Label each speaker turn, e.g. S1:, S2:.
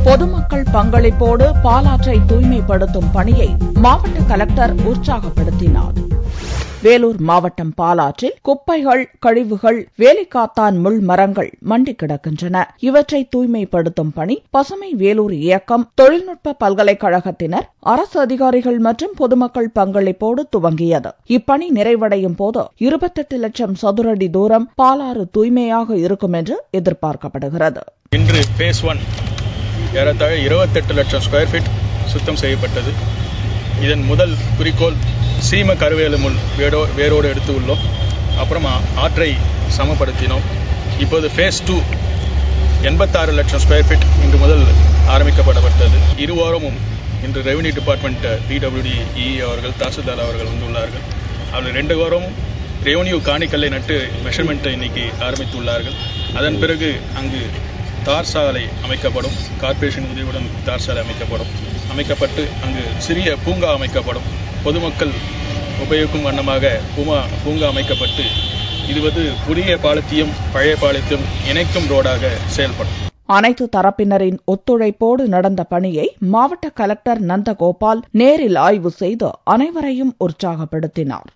S1: பொதுமக்கள் பங்களிப்போடு பாலாற்றை தூய்மைப்படுத்தும் பணியை மாவட்ட கலெக்டர் உற்சாகப்படுத்தினார். வேலூர் மாவட்டம் பாலாற்றில் குப்பைகள், கழிவுகள், வேலிக்காத்தான் முள் மரங்கள் மண்டி கிடக்கின்றன. இவற்றை தூய்மைப்படுத்தும் பணி பசுமை வேலூர் இயக்கம், தொழில்நுட்ப பல்கலைக்கழகத்தினர், அரசு அதிகாரிகள் மற்றும் பொதுமக்கள் பங்களிப்போடு துவங்கியது. இப்பணி நிறைவடையும் போது 28 லட்சம் சதுரடி தூரம் பாலாறு தூய்மையாக இருக்கும் என்று எதிர்பார்க்கப்படுகிறது.
S2: இன்று பேஸ் 1 ஏறத்தாழ 28 லட்சம் ஸ்கொயர் ஃபீட் சுத்தம் செய்யப்பட்டது. இதன் முதல் குறிக்கோள் சீம கருவேல முள் வேரோடு எடுத்து உள்ளோம். அப்புறமா ஆற்றை சமப்படுத்தினோம். இப்போது ஃபேஸ் 2 86 லட்சம் ஸ்கொயர் ஃபீட் இன்று முதல் ஆரம்பிக்கப்படப்பட்டது. இருவாரமும் இன்று ரெவன்யூ டிபார்ட்மெண்ட் பிடபிள்யூடி அவர்கள், தாசில்தார் அவர்கள் வந்துள்ளார்கள். அவர்கள் 2 வாரமும் ரெவன்யூ காணிக்கல்லை நட்டு மெஷர்மெண்ட்டை இன்னைக்கு ஆரம்பித்துள்ளார்கள். அதன் பிறகு அங்கு தார் சாலை அமைக்கப்படும். கார்ப்பரேஷன் உதவியுடன் தார் சாலை அமைக்கப்பட்டு அங்கு சிறிய பூங்கா அமைக்கப்படும். பொதுமக்கள் உபயோகிக்கும் வண்ணமாக பூங்கா அமைக்கப்பட்டு இது புதிய பாலத்தையும் பழைய பாலத்தையும் இணைக்கும் ரோடாக செயல்படும்.
S1: அனைத்து தரப்பினரின் ஒத்துழைப்போடு நடந்த பணியை மாவட்ட கலெக்டர் நந்தகோபால் நேரில் ஆய்வு செய்து அனைவரையும் உற்சாகப்படுத்தினார்.